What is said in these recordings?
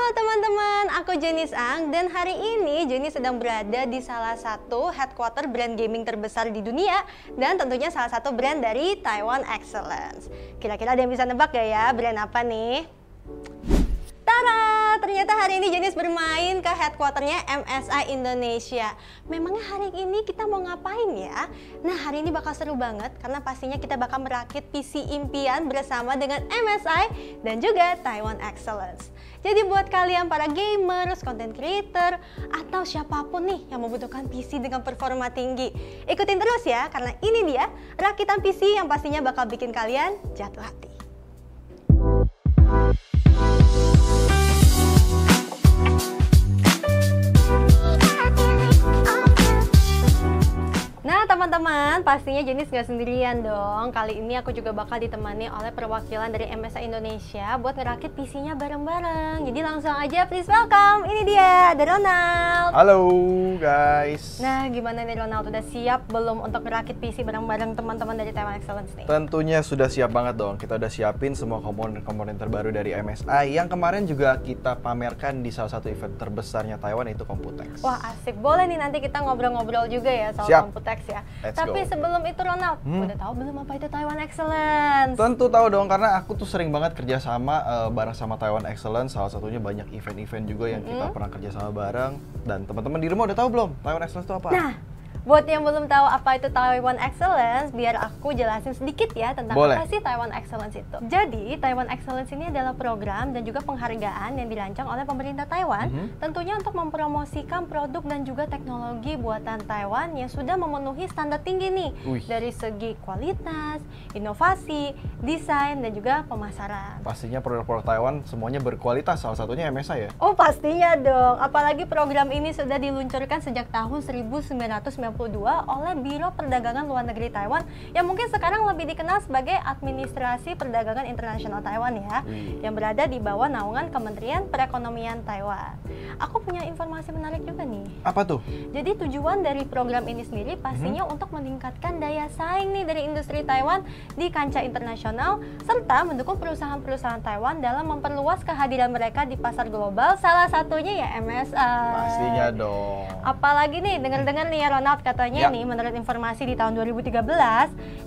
Halo teman-teman, aku Jenny Ang dan hari ini Jenny sedang berada di salah satu headquarter brand gaming terbesar di dunia dan tentunya salah satu brand dari Taiwan Excellence. Kira-kira ada yang bisa nebak gak ya brand apa nih? Tada! Ternyata hari ini Jenis bermain ke headquarternya MSI Indonesia. Memangnya hari ini kita mau ngapain ya? Nah, hari ini bakal seru banget karena pastinya kita bakal merakit PC impian bersama dengan MSI dan juga Taiwan Excellence. Jadi buat kalian para gamers, content creator, atau siapapun nih yang membutuhkan PC dengan performa tinggi, ikutin terus ya karena ini dia rakitan PC yang pastinya bakal bikin kalian jatuh hati. Teman-teman, pastinya Jenis gak sendirian dong. Kali ini aku juga bakal ditemani oleh perwakilan dari MSI Indonesia buat ngerakit PC-nya bareng-bareng. Jadi langsung aja please welcome. Ini dia, ada Ronald. Halo guys. Nah, gimana nih Ronald? Udah siap belum untuk ngerakit PC bareng-bareng teman-teman dari Taiwan Excellence nih? Tentunya sudah siap banget dong. Kita udah siapin semua komponen-komponen terbaru dari MSI yang kemarin juga kita pamerkan di salah satu event terbesarnya Taiwan, yaitu Computex. Wah, asik. Boleh nih nanti kita ngobrol-ngobrol juga ya soal Siap. Computex ya. Let's Tapi go. sebelum itu Ronald, udah tahu belum apa itu Taiwan Excellence? Tentu tahu dong, karena aku tuh sering banget kerjasama bareng sama Taiwan Excellence. Salah satunya banyak event-event juga yang kita pernah kerjasama bareng. Dan teman-teman di rumah udah tahu belum Taiwan Excellence itu apa? Nah, buat yang belum tahu apa itu Taiwan Excellence, biar aku jelasin sedikit ya tentang Boleh. apa sih Taiwan Excellence itu. Jadi, Taiwan Excellence ini adalah program dan juga penghargaan yang dirancang oleh pemerintah Taiwan, tentunya untuk mempromosikan produk dan juga teknologi buatan Taiwan yang sudah memenuhi standar tinggi nih, dari segi kualitas, inovasi, desain, dan juga pemasaran. Pastinya produk-produk Taiwan semuanya berkualitas, salah satunya MSI ya. Oh pastinya dong, apalagi program ini sudah diluncurkan sejak tahun 1992 oleh Biro Perdagangan Luar Negeri Taiwan yang mungkin sekarang lebih dikenal sebagai Administrasi Perdagangan Internasional Taiwan ya, yang berada di bawah naungan Kementerian Perekonomian Taiwan. Aku punya informasi menarik juga nih. Apa tuh? Jadi tujuan dari program ini sendiri pastinya untuk meningkatkan daya saing nih dari industri Taiwan di kancah internasional serta mendukung perusahaan-perusahaan Taiwan dalam memperluas kehadiran mereka di pasar global, salah satunya ya MSI. Pastinya dong. Apalagi nih, dengar-dengar nih ya Ronald, katanya nih menurut informasi di tahun 2013,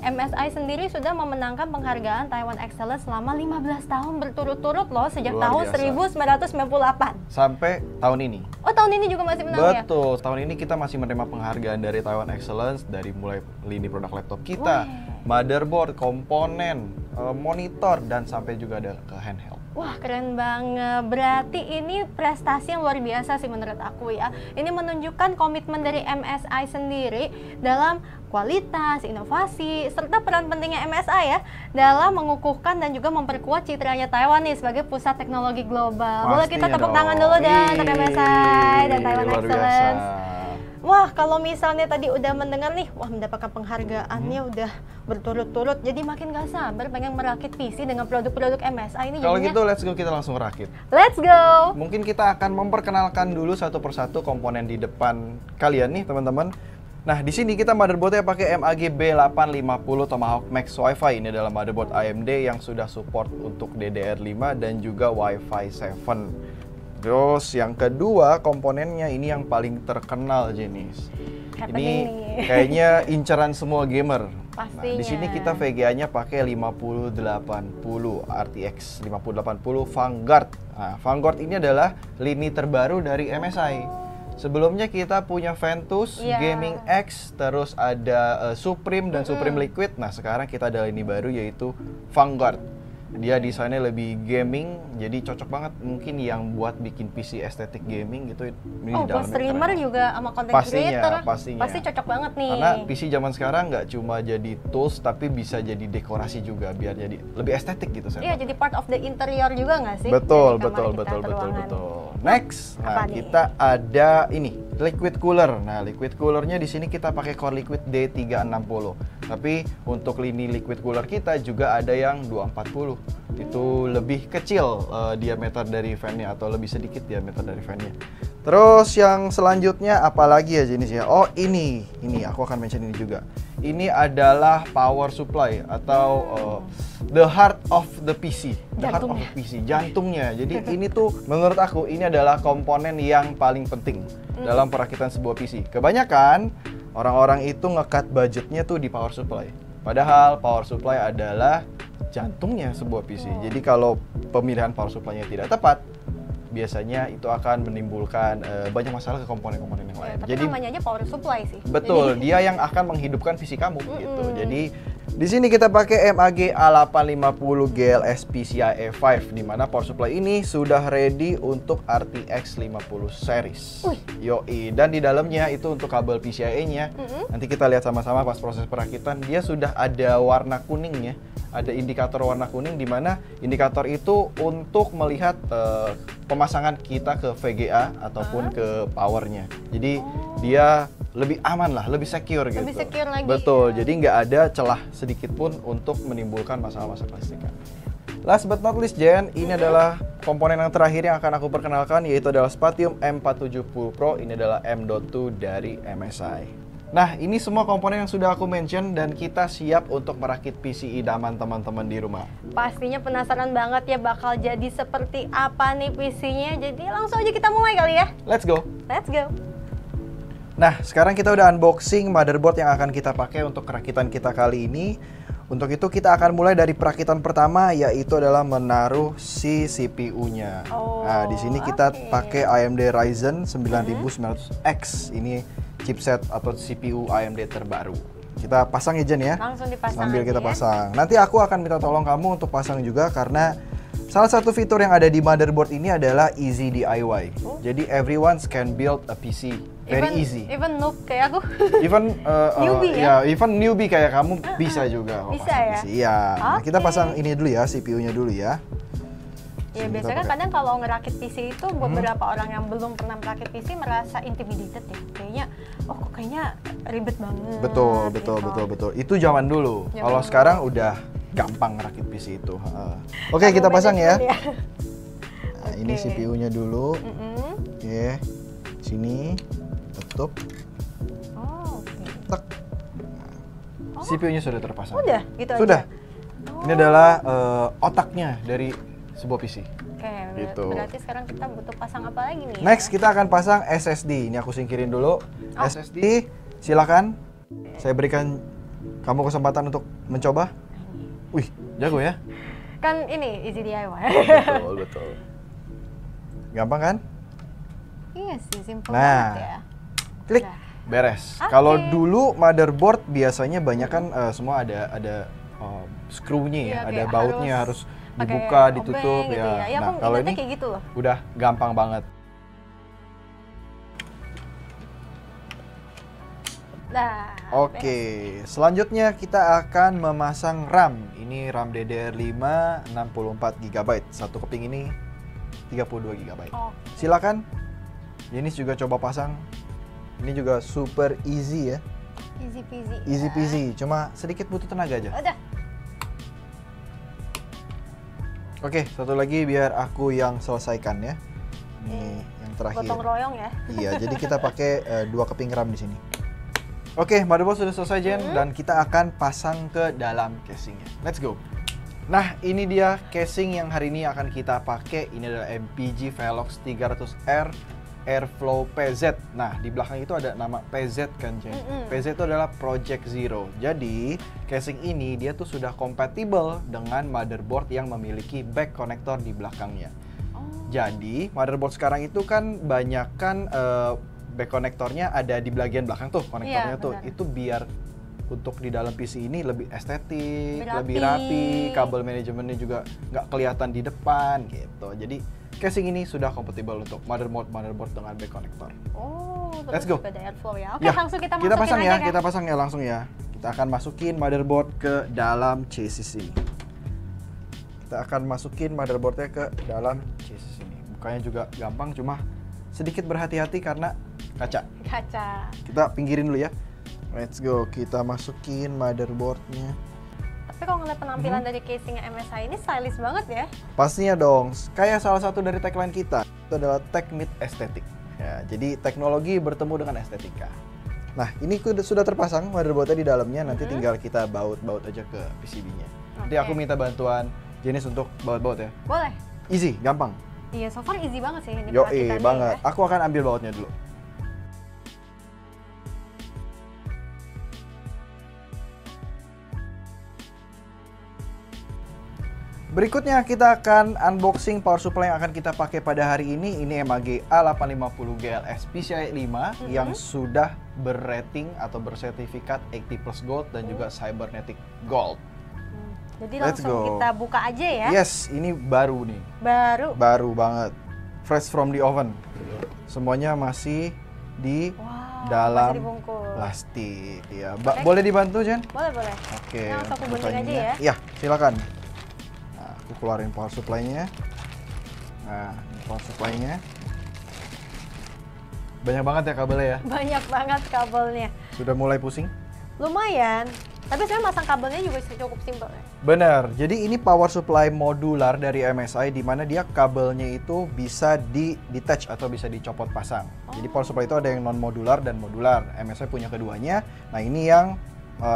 MSI sendiri sudah memenangkan penghargaan Taiwan Excellence selama 15 tahun berturut-turut loh sejak Luar tahun biasa. 1998. Sampai tahun ini. Oh, tahun ini juga masih menang ya? Betul, tahun ini kita masih menerima penghargaan dari Taiwan Excellence dari mulai lini produk laptop kita, motherboard, komponen, monitor, dan sampai juga ada ke handheld. Wah, keren banget. Berarti ini prestasi yang luar biasa sih menurut aku ya. Ini menunjukkan komitmen dari MSI sendiri dalam kualitas, inovasi, serta peran pentingnya MSI ya dalam mengukuhkan dan juga memperkuat citranya Taiwan nih sebagai pusat teknologi global. Boleh kita tepuk tangan dulu dong untuk MSI dan Taiwan Luar Excellence. biasa. Wah, kalau misalnya tadi udah mendengar nih, wah mendapatkan penghargaannya udah berturut-turut, jadi makin gak sabar pengen merakit PC dengan produk-produk MSI ini. Kalau jadinya... gitu, let's go, kita langsung rakit. Let's go! Mungkin kita akan memperkenalkan dulu satu persatu komponen di depan kalian nih, teman-teman. Nah, di sini kita motherboardnya pakai MAG B850 Tomahawk Max Wi-Fi. Ini adalah motherboard AMD yang sudah support untuk DDR5 dan juga Wi-Fi 7. Terus yang kedua komponennya ini yang paling terkenal jenis. Ini kayaknya incaran semua gamer. Pastinya. Nah, di sini kita VGA-nya pakai 5080 RTX 5080 Vanguard. Nah, Vanguard ini adalah lini terbaru dari MSI. Sebelumnya kita punya Ventus, Gaming X, terus ada Supreme dan Supreme Liquid. Nah, sekarang kita ada lini baru yaitu Vanguard. Dia desainnya lebih gaming, jadi cocok banget mungkin yang buat bikin PC estetik gaming gitu. Ini buat streamer keren. Juga sama content creator pasti cocok banget nih. Karena PC zaman sekarang nggak cuma jadi tools, tapi bisa jadi dekorasi juga biar jadi lebih estetik gitu. Iya, jadi part of the interior juga nggak sih? Betul. Next, nah kita ada ini liquid cooler. Nah, liquid coolernya di sini kita pakai Core Liquid D360. Tapi untuk lini liquid cooler kita juga ada yang 240. Itu lebih kecil diameter dari fan-nya atau lebih sedikit diameter dari fan-nya. Terus yang selanjutnya apalagi ya jenisnya? Oh, ini aku akan mention ini juga. Ini adalah power supply atau the heart of the PC. The heart of the PC, jantungnya. Jadi ini tuh menurut aku ini adalah komponen yang paling penting dalam perakitan sebuah PC. Kebanyakan orang-orang itu nge-cut budgetnya tuh di power supply. Padahal power supply adalah jantungnya sebuah PC. Jadi kalau pemilihan power supply-nya tidak tepat, biasanya itu akan menimbulkan banyak masalah ke komponen-komponen yang lain. Tapi jadi namanya aja power supply sih. Betul, dia yang akan menghidupkan PC kamu gitu. Jadi di sini kita pakai MAG A850 GLS PCIe 5 di mana power supply ini sudah ready untuk RTX 50 series. Yoi, dan di dalamnya itu untuk kabel PCIe-nya. Nanti kita lihat sama-sama pas proses perakitan, dia sudah ada warna kuningnya. Ada indikator warna kuning di mana indikator itu untuk melihat pemasangan kita ke VGA ataupun ke powernya. Jadi dia lebih aman lah, lebih secure gitu. Lebih secure lagi. Betul, jadi nggak ada celah sedikit pun untuk menimbulkan masalah-masalah kelistrikan. Last but not least, Jen, ini adalah komponen yang terakhir yang akan aku perkenalkan, yaitu adalah Spatium M470 Pro. Ini adalah M.2 dari MSI. Nah, ini semua komponen yang sudah aku mention dan kita siap untuk merakit PC idaman teman-teman di rumah. Pastinya penasaran banget ya bakal jadi seperti apa nih PC-nya. Jadi langsung aja kita mulai kali ya. Let's go. Let's go. Nah, sekarang kita udah unboxing motherboard yang akan kita pakai untuk perakitan kita kali ini. Untuk itu kita akan mulai dari perakitan pertama, yaitu adalah menaruh si CPU-nya. Nah, di sini kita pakai AMD Ryzen 9900X. Ini chipset atau CPU AMD terbaru. Kita pasang ya, Jen ya. Langsung dipasang. Sambil kita pasang. Nanti aku akan minta tolong kamu untuk pasang juga karena salah satu fitur yang ada di motherboard ini adalah easy DIY. Jadi everyone can build a PC very easy. Even noob kayak aku. Even newbie ya? Even newbie kayak kamu bisa juga. Bisa ya? Iya. Nah, kita pasang ini dulu ya, CPU-nya dulu ya. Ya biasanya kan kadang kalau ngerakit PC itu beberapa orang yang belum pernah merakit PC merasa intimidated ya. Kayaknya kayaknya ribet banget. Betul. Itu zaman dulu. Kalau sekarang udah gampang ngerakit PC itu. Oke, kita pasang ya. Nah, ini CPU-nya dulu. Oke. Sini tutup. Tak. CPU-nya sudah terpasang. Udah, gitu sudah. aja. Ini adalah otaknya dari sebuah PC. Oke, gitu. Berarti sekarang kita butuh pasang apa lagi nih? Next, kita akan pasang SSD. Ini aku singkirin dulu. SSD, silakan. Saya berikan kamu kesempatan untuk mencoba. Wih, jago ya? Kan ini easy DIY. Betul. Gampang kan? Iya sih, simple nah, banget ya. Klik, beres. Kalau dulu motherboard biasanya banyak kan semua ada screw-nya ya, ada bautnya harus dibuka, ditutup gitu ya. Nah, kalau ini kayak gitu loh. Udah gampang banget. Nah, Oke, selanjutnya kita akan memasang RAM. Ini RAM DDR5 64 GB. Satu keping ini 32 GB. Silakan. Jenis juga coba pasang. Ini juga super easy ya. Easy peasy. Easy peasy, cuma sedikit butuh tenaga aja. Udah. Oke, satu lagi biar aku yang selesaikan ya. Ini yang terakhir. Gotong royong ya. Iya, jadi kita pakai 2 keping RAM di sini. Oke, motherboard sudah selesai, Jen, dan kita akan pasang ke dalam casingnya. Let's go. Nah, ini dia casing yang hari ini akan kita pakai. Ini adalah MPG Velox 300R Airflow PZ. Nah, di belakang itu ada nama PZ kan, Jen. PZ itu adalah Project Zero. Jadi, casing ini dia tuh sudah kompatibel dengan motherboard yang memiliki back connector di belakangnya. Jadi, motherboard sekarang itu kan banyakkan back konektornya ada di bagian belakang tuh, konektornya tuh. Itu biar untuk di dalam PC ini lebih estetik, lebih rapi, kabel manajemennya juga nggak kelihatan di depan gitu. Jadi casing ini sudah kompatibel untuk motherboard dengan back konektor. Let's go. Ada airflow ya. Oke, langsung kita masukin pasang aja, ya, kan? kita pasang ya langsung ya. Kita akan masukin motherboard ke dalam chassis ini. Kita akan masukin motherboardnya ke dalam chassis ini. Bukanya juga gampang, cuma sedikit berhati-hati karena kaca. Kaca. Kita pinggirin dulu ya. Let's go, kita masukin motherboardnya. Tapi kalau ngeliat penampilan dari casingnya MSI ini stylish banget ya. Pastinya dong, kayak salah satu dari tagline kita, itu adalah Tech Meet Aesthetic. Ya, jadi teknologi bertemu dengan estetika. Nah, ini sudah terpasang motherboardnya di dalamnya, nanti tinggal kita baut-baut aja ke PCB-nya. Nanti aku minta bantuan Jenis untuk baut-baut ya. Boleh. Easy, gampang. Iya, so far easy banget sih ini. Yoi, banget. Ya. Aku akan ambil bautnya dulu. Berikutnya kita akan unboxing power supply yang akan kita pakai pada hari ini. Ini MAG A850 GLS PCIe 5 yang sudah berrating atau bersertifikat 80+ Gold dan juga Cybernetic Gold. Jadi langsung kita buka aja ya. Yes, ini baru nih. Baru banget. Fresh from the oven. Semuanya masih di dalam plastik. Ya, boleh dibantu, Jen? Boleh. Oke. Langsung aku gunting aja ya. Iya, silakan. Aku keluarin power supply-nya. Nah, ini power supply-nya. Banyak banget ya kabelnya ya? Banyak banget kabelnya. Sudah mulai pusing? Lumayan. Tapi saya masang kabelnya juga cukup simpel ya? Benar. Jadi ini power supply modular dari MSI di mana dia kabelnya itu bisa di-detach atau bisa dicopot pasang. Jadi power supply itu ada yang non-modular dan modular. MSI punya keduanya. Nah, ini yang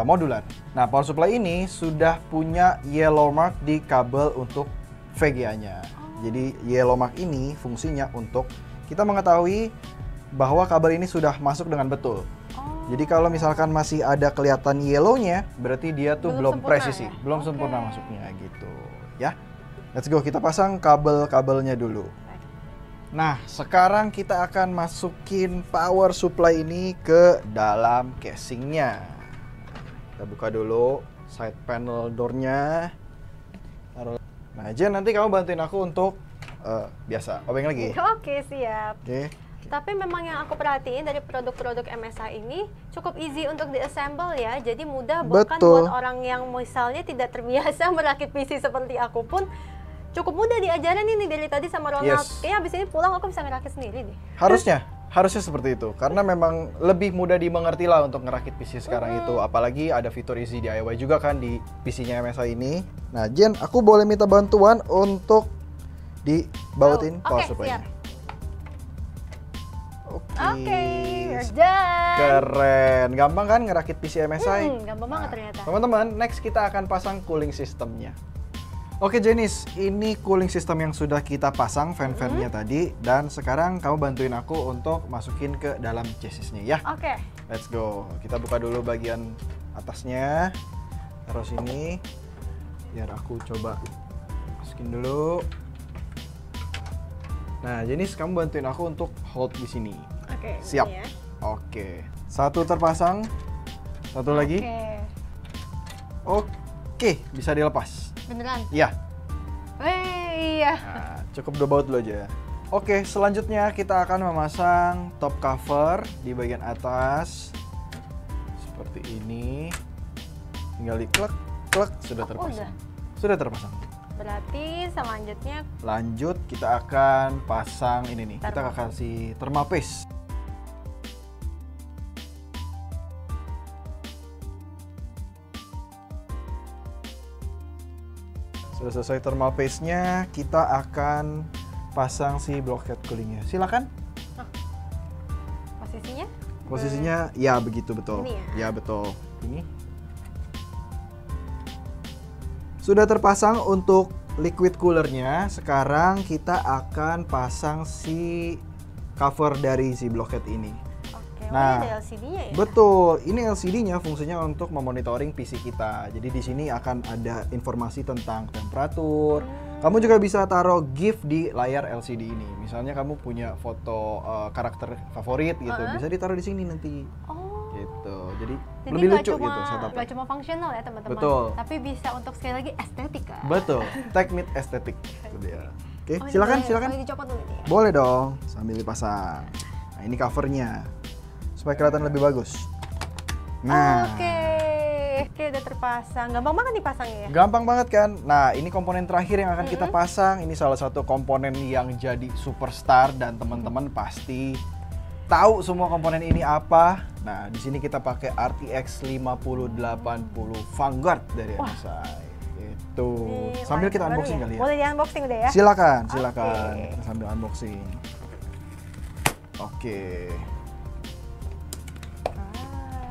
modular. Nah, power supply ini sudah punya yellow mark di kabel untuk VGA-nya. Jadi yellow mark ini fungsinya untuk kita mengetahui bahwa kabel ini sudah masuk dengan betul. Jadi kalau misalkan masih ada kelihatan yellow-nya, berarti dia tuh belum presisi, ya? Belum sempurna masuknya gitu. Ya, let's go, kita pasang kabel-kabelnya dulu. Nah, sekarang kita akan masukin power supply ini ke dalam casingnya. Kita buka dulu side panel door-nya. Nah, Jen, nanti kamu bantuin aku untuk biasa, obeng lagi. Oke, siap. Oke. Tapi memang yang aku perhatiin dari produk-produk MSI ini cukup easy untuk di-assemble ya. Jadi mudah bahkan buat orang yang misalnya tidak terbiasa merakit PC seperti aku pun cukup mudah diajarin ini dari tadi sama Ronald. Kayaknya abis ini pulang aku bisa ngerakit sendiri nih. Harusnya seperti itu, karena memang lebih mudah dimengerti lah untuk ngerakit PC sekarang itu. Apalagi ada fitur easy DIY juga kan di PC-nya MSI ini. Nah, Jen, aku boleh minta bantuan untuk dibautin power supply-nya. Oke, we're done. Keren, gampang kan ngerakit PC MSI? Gampang banget ternyata. Teman-teman, next kita akan pasang cooling systemnya. Oke Jenis, ini cooling system yang sudah kita pasang fan-fannya tadi, dan sekarang kamu bantuin aku untuk masukin ke dalam chassisnya ya. Oke. Let's go. Kita buka dulu bagian atasnya, taruh sini, biar aku coba masukin dulu. Nah, Jenis, kamu bantuin aku untuk hold di sini. Oke. Siap. Ya. Oke. Satu terpasang, satu lagi. Oke, bisa dilepas. Beneran? Iya. Iya. Nah, cukup dua baut dulu aja. Oke, selanjutnya kita akan memasang top cover di bagian atas. Seperti ini. Tinggal diklek, sudah terpasang. Sudah terpasang. Berarti selanjutnya lanjut kita akan pasang ini nih. Kita akan kasih thermal paste. Sudah selesai thermal paste-nya, kita akan pasang si blockhead coolingnya. Silakan. Posisinya? Posisinya ya begitu betul. Ini ya betul. Ini. Sudah terpasang untuk liquid coolernya. Sekarang kita akan pasang si cover dari si blockhead ini. Nah, ini ada LCD-nya ya? Betul, ini LCD-nya fungsinya untuk memonitoring PC kita. Jadi di sini akan ada informasi tentang temperatur. Kamu juga bisa taruh GIF di layar LCD ini. Misalnya kamu punya foto karakter favorit gitu, bisa ditaruh di sini nanti. Gitu. Jadi lebih lucu gitu setupnya. Gak cuma fungsional ya teman-teman. Betul. Tapi bisa untuk sekali lagi estetika. Betul. Tech Meet Aesthetic. Itu dia. Oke, silakan. Boleh dicopot dulu nih. Boleh dong, sambil dipasang. Nah, ini covernya supaya kelihatan lebih bagus. Nah. Oke, Oke, udah terpasang. Gampang banget dipasangnya ya? Gampang banget kan? Nah, ini komponen terakhir yang akan kita pasang. Ini salah satu komponen yang jadi superstar dan teman-teman pasti tahu semua komponen ini apa. Nah, di sini kita pakai RTX 5080 Vanguard dari MSI. Itu. Sambil kita unboxing kali ya. Boleh di unboxing udah ya? Silakan. Oke. Kita sambil unboxing. Oke.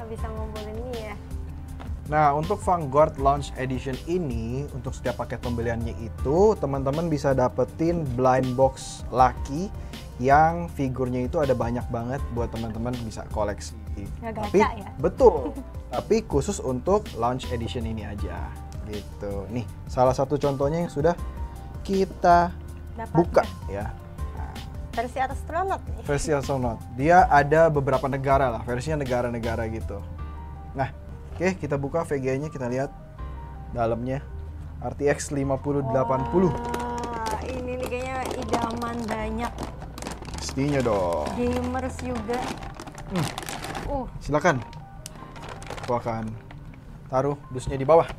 Bisa ngumpulin ini ya. Nah, untuk Vanguard Launch Edition ini, untuk setiap paket pembeliannya itu, teman-teman bisa dapetin blind box Lucky yang figurnya itu ada banyak banget buat teman-teman bisa koleksi. Nggak Tapi gacha ya? betul. Tapi khusus untuk Launch Edition ini aja. Gitu. Nih, salah satu contohnya yang sudah kita buka ya. Versi astronot nih. Versi astronot. Dia ada beberapa negara lah, versinya negara-negara gitu. Nah, oke, kita buka VGA-nya, kita lihat dalamnya. RTX 5080. Wah, ini nih kayaknya idaman banyak Pastinya dong. gamers juga. Silakan. Aku akan taruh dusnya di bawah.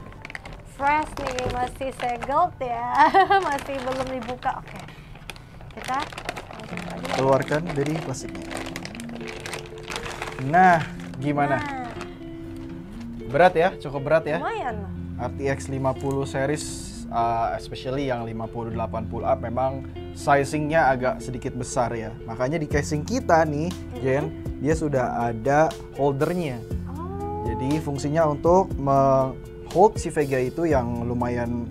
Fresh nih, masih segelt ya. Masih belum dibuka. Oke. Kita Keluarkan dari plastiknya. Nah, gimana? Nah, Berat ya, cukup berat ya. lumayan. RTX 50 series, especially yang 5080 up memang sizingnya agak sedikit besar ya. Makanya di casing kita nih, Jen, dia sudah ada holdernya. Oh, Jadi fungsinya untuk hold si Vega itu yang lumayan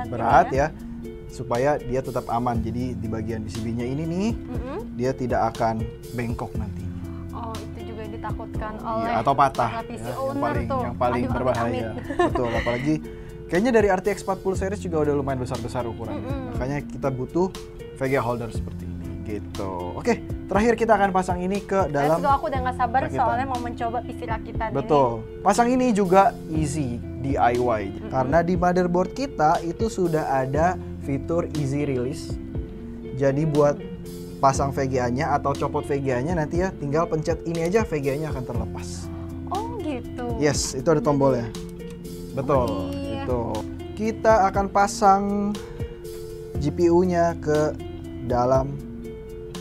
berat ya, supaya dia tetap aman. Jadi di bagian PCB-nya ini nih, dia tidak akan bengkok nanti. Oh, itu juga yang ditakutkan Ya, oleh atau patah. para PC Ya, owner tuh. yang paling Aduh, berbahaya. amit-amit. Betul, apalagi kayaknya dari RTX 40 series juga udah lumayan besar-besar ukurannya. Makanya kita butuh Vega holder seperti ini gitu. Oke, terakhir kita akan pasang ini ke dalam. Let's go, aku udah gak sabar rakitan. soalnya mau mencoba PC rakitan Betul. Pasang ini juga easy DIY. Karena di motherboard kita itu sudah ada fitur easy release. Jadi buat pasang VGA-nya atau copot VGA-nya nanti ya tinggal pencet ini aja, VGA-nya akan terlepas. ini. Oh gitu. Yes, itu ada tombolnya. Betul, iya. itu. Kita akan pasang GPU-nya ke dalam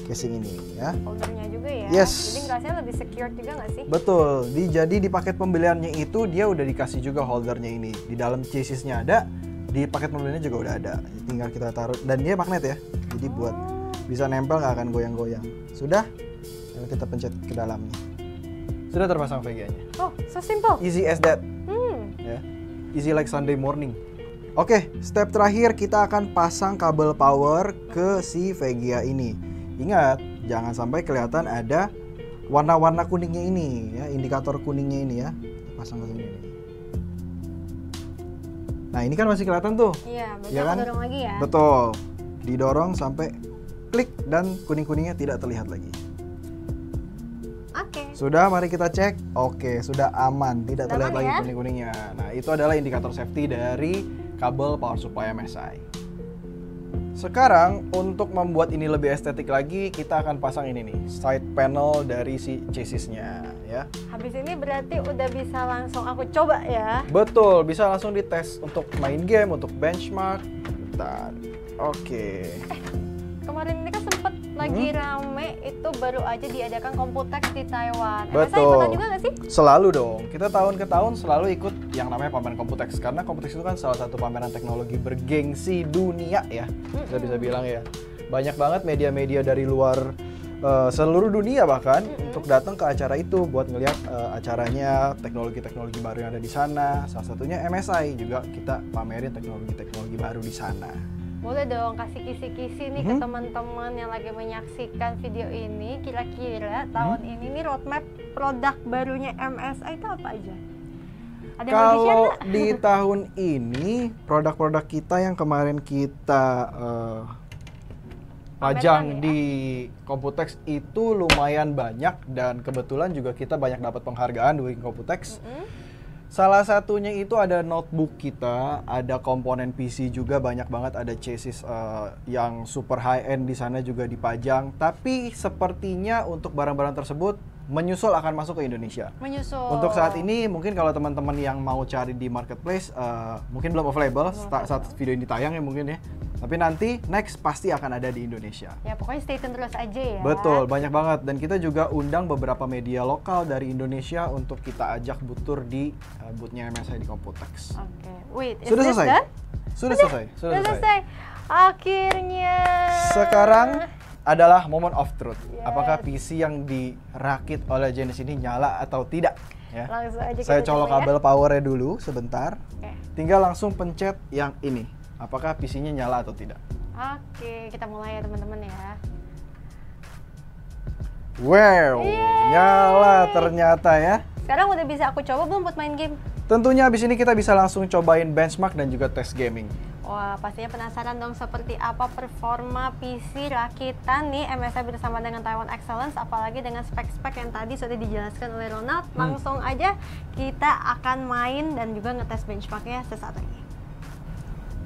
casing ini ya. Holdernya juga ya. Yes. Jadi ngerasanya lebih secure juga nggak sih? Betul. Jadi di paket pembeliannya itu dia udah dikasih juga holdernya ini. Di dalam chassisnya ada, di paket pembeliannya juga udah ada. Tinggal kita taruh dan dia magnet ya. Jadi buat bisa nempel nggak akan goyang-goyang. Sudah? Lalu kita pencet ke dalamnya. Sudah terpasang VGA-nya. Oh, so simple. Easy as that. Ya. Easy like Sunday morning. Oke, step terakhir kita akan pasang kabel power ke si VGA ini. Ingat, jangan sampai kelihatan ada warna-warna kuningnya ini ya, indikator kuningnya ini ya. Pasang ke sini. Nah, ini kan masih kelihatan tuh. Iya, berarti Ya aku kan? dorong lagi ya. Betul. Didorong sampai klik dan kuning-kuningnya tidak terlihat lagi. Oke. Sudah, mari kita cek. Oke, sudah aman, tidak Sudah terlihat aman lagi ya? kuning-kuningnya. Nah, itu adalah indikator safety dari kabel power supply MSI. Sekarang untuk membuat ini lebih estetik lagi, kita akan pasang ini nih, side panel dari si chassisnya ya. Habis ini berarti udah bisa langsung aku coba ya. Betul, bisa langsung dites untuk main game, untuk benchmark. Bentar. Oke. Kemarin ini kan sempet lagi rame itu baru aja diadakan Computex di Taiwan. MSI Betul. ikutan juga nggak sih? Selalu dong. Kita tahun ke tahun selalu ikut yang namanya pameran Computex karena Computex itu kan salah satu pameran teknologi bergengsi dunia ya. Kita bisa bilang ya. Banyak banget media-media dari luar seluruh dunia bahkan untuk datang ke acara itu buat ngelihat acaranya, teknologi-teknologi baru yang ada di sana. Salah satunya MSI juga kita pamerin teknologi-teknologi baru di sana. Boleh dong kasih kisi-kisi nih ke teman-teman yang lagi menyaksikan video ini. Kira-kira tahun ini nih roadmap produk barunya MSI itu apa aja? Ada yang mau di-share Kalau nggak? di tahun ini produk-produk kita yang kemarin kita pajang ya? di Computex itu lumayan banyak dan kebetulan juga kita banyak dapat penghargaan dari Computex. Salah satunya itu ada notebook kita, ada komponen PC juga banyak banget, ada chassis yang super high end di sana juga dipajang. Tapi sepertinya untuk barang-barang tersebut menyusul akan masuk ke Indonesia. Menyusul. Untuk saat ini mungkin kalau teman-teman yang mau cari di marketplace mungkin belum available saat video ini tayang ya mungkin ya. Tapi nanti next pasti akan ada di Indonesia. Ya pokoknya stay tune terus aja ya. Betul, banyak banget. Dan kita juga undang beberapa media lokal dari Indonesia untuk kita ajak butur di boothnya MSI di Computex. Oke, wait, is Sudah this selesai? done? Sudah selesai. Sudah selesai. Akhirnya. Sekarang adalah moment of truth. Yes. Apakah PC yang dirakit oleh Janice ini nyala atau tidak? Ya. Langsung aja Saya kita colok coba kabel powernya dulu sebentar. Oke. Tinggal langsung pencet yang ini. Apakah PC-nya nyala atau tidak? Oke, kita mulai ya teman-teman ya. Wow, Yeay. nyala ternyata ya. Sekarang udah bisa aku coba belum buat main game? Tentunya abis ini kita bisa langsung cobain benchmark dan juga tes gaming. Wah, pastinya penasaran dong seperti apa performa PC rakitan nih MSI bersama dengan Taiwan Excellence, apalagi dengan spek-spek yang tadi sudah dijelaskan oleh Ronald. Langsung aja kita akan main dan juga ngetes benchmarknya sesaat lagi.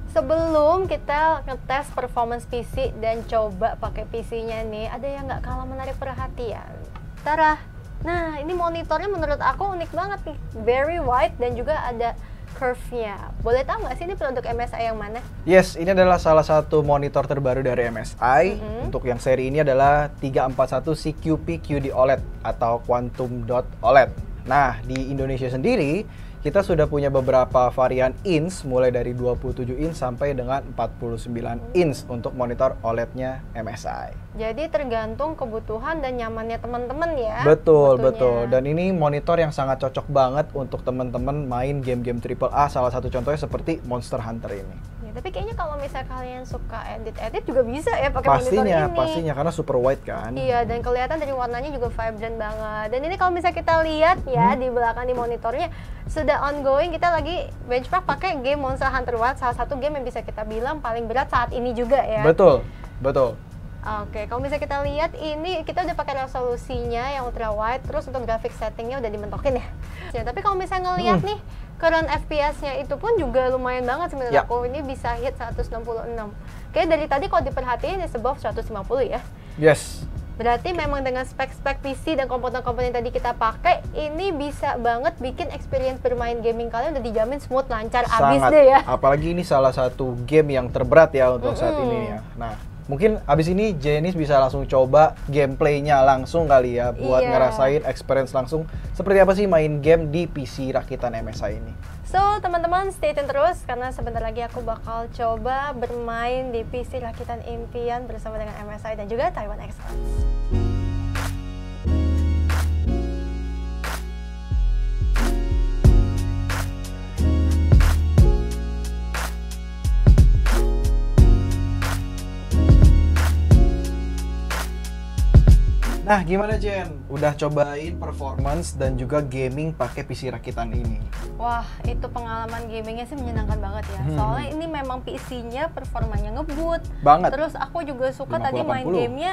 Sebelum kita ngetes performance PC dan coba pakai PC-nya nih, ada yang nggak kalah menarik perhatian. Tara, nah ini monitornya menurut aku unik banget nih, very wide dan juga ada curve-nya. Boleh tahu nggak sih ini produk MSI yang mana? Yes, ini adalah salah satu monitor terbaru dari MSI. Untuk yang seri ini adalah 341 CQP QD OLED atau Quantum Dot OLED. Nah, di Indonesia sendiri kita sudah punya beberapa varian inch mulai dari 27 inch sampai dengan 49 inch untuk monitor OLED-nya MSI. Jadi tergantung kebutuhan dan nyamannya teman-teman ya. Betul, tentunya. betul. Dan ini monitor yang sangat cocok banget untuk teman-teman main game-game AAA. Salah satu contohnya seperti Monster Hunter ini. Ya, tapi kayaknya kalau misalnya kalian suka edit-edit juga bisa ya pakai monitor ini. Pastinya karena super wide kan. Iya, dan kelihatan dari warnanya juga vibrant banget. Dan ini kalau misalnya kita lihat ya di belakang di monitornya sudah ongoing, kita lagi benchmark pakai game Monster Hunter Wilds, salah satu game yang bisa kita bilang paling berat saat ini juga ya. Betul, betul. Oke, kalau misalnya kita lihat ini kita udah pakai resolusinya yang ultra wide, terus untuk grafik settingnya udah dimentokin ya. Ya, tapi kalau misalnya ngelihat nih current FPS-nya itu pun juga lumayan banget sebenarnya. Aku ini bisa hit 166. Kayak dari tadi kalau diperhatiin is above 150 ya. Yes. Berarti memang dengan spek-spek PC dan komponen-komponen tadi kita pakai, ini bisa banget bikin experience bermain gaming kalian udah dijamin smooth, lancar, abis deh ya. Apalagi ini salah satu game yang terberat ya untuk saat ini ya. Nah, mungkin abis ini Janice bisa langsung coba gameplaynya langsung kali ya, buat ngerasain experience langsung seperti apa sih main game di PC rakitan MSI ini. So, teman-teman stay tune terus karena sebentar lagi aku bakal coba bermain di PC rakitan impian bersama dengan MSI dan juga Taiwan Excellence. Nah, gimana Jen? Udah cobain performance dan juga gaming pakai PC rakitan ini? Wah, itu pengalaman gamingnya sih menyenangkan banget ya. Soalnya ini memang PC-nya performanya ngebut. Banget. Terus aku juga suka 50, tadi main 80. gamenya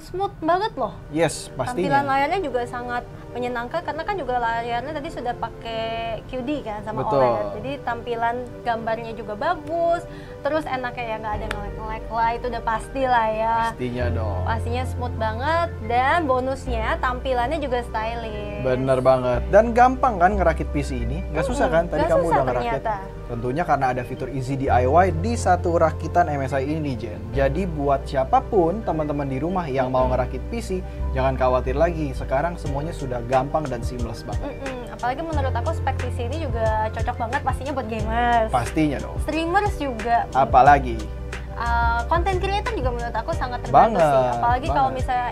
smooth banget loh. Yes, pastinya. Tampilan layarnya juga sangat menyenangkan karena kan juga layarnya tadi sudah pakai QD kan sama Betul. OLED. Jadi tampilan gambarnya juga bagus. Terus enaknya ya nggak ada nge-lag lah, itu udah pasti lah ya. Pastinya dong. Pastinya smooth banget dan bonusnya tampilannya juga stylish. Bener banget. Dan gampang kan ngerakit PC ini? Nggak susah kan? Tadi nggak kamu susah udah ngerakit. ternyata. Tentunya karena ada fitur Easy DIY di satu rakitan MSI ini, Jen. Jadi buat siapapun teman-teman di rumah yang mau ngerakit PC, jangan khawatir lagi. Sekarang semuanya sudah gampang dan seamless banget. Apalagi menurut aku spek PC ini juga cocok banget pastinya buat gamers. Pastinya dong. Streamers juga. Apalagi Content creator juga menurut aku sangat terbantu sih. Banget, Apalagi kalau banget. misalnya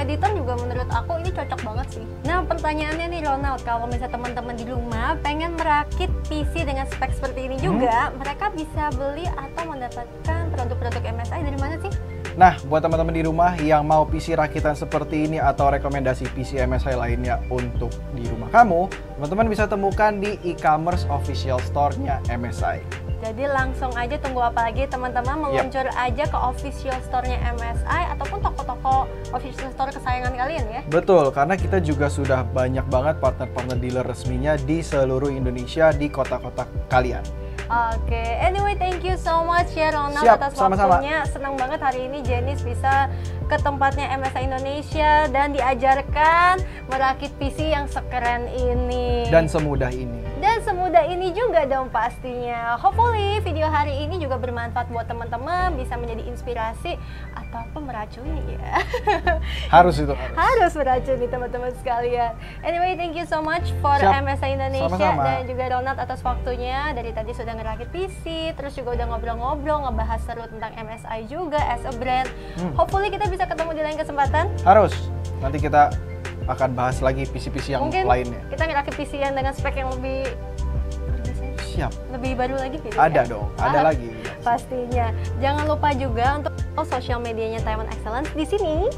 editor juga menurut aku ini cocok banget sih. Nah, pertanyaannya nih Ronald, kalau misalnya teman-teman di rumah pengen merakit PC dengan spek seperti ini juga, mereka bisa beli atau mendapatkan produk-produk MSI dari mana sih? Nah, buat teman-teman di rumah yang mau PC rakitan seperti ini atau rekomendasi PC MSI lainnya untuk di rumah kamu, teman-teman bisa temukan di e-commerce official store-nya MSI. Jadi langsung aja tunggu apa lagi teman-teman, meluncur aja ke official store-nya MSI ataupun toko-toko official store kesayangan kalian ya. Betul, karena kita juga sudah banyak banget partner-partner dealer resminya di seluruh Indonesia di kota-kota kalian. Oke, anyway thank you so much ya Ronald Siap, atas sama-sama. waktunya. Senang banget hari ini Jenis bisa ke tempatnya MSI Indonesia dan diajarkan merakit PC yang sekeren ini. Dan semudah ini. Dan semudah ini juga dong pastinya. Hopefully video hari ini juga bermanfaat buat teman-teman, bisa menjadi inspirasi ataupun meracuni ya. Harus itu. Harus meracuni teman-teman sekalian. Anyway, thank you so much for Siap. MSI Indonesia. Sama-sama. Dan juga Ronald atas waktunya. Dari tadi sudah ngerakit PC, terus juga udah ngobrol-ngobrol, ngebahas seru tentang MSI juga as a brand. Hopefully kita bisa ketemu di lain kesempatan. Harus. Nanti kita akan bahas lagi PC-PC yang Mungkin lainnya. kita ngerakit PC yang dengan spek yang lebih Siap. lebih baru lagi gitu Ada ya? dong, ada Ah, lagi. Pastinya. Jangan lupa juga untuk sosial medianya Taiwan Excellence di sini.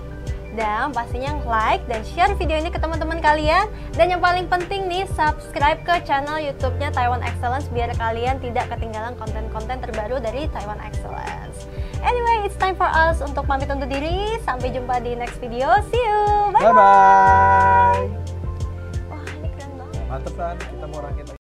Dan pastinya like dan share video ini ke teman-teman kalian. Dan yang paling penting nih, subscribe ke channel YouTube-nya Taiwan Excellence biar kalian tidak ketinggalan konten-konten terbaru dari Taiwan Excellence. Anyway, it's time for us untuk pamit undur diri. Sampai jumpa di next video. See you. Bye-bye. Bye-bye. Wah, ini keren banget. Mantep kan, kita mau rakit lagi.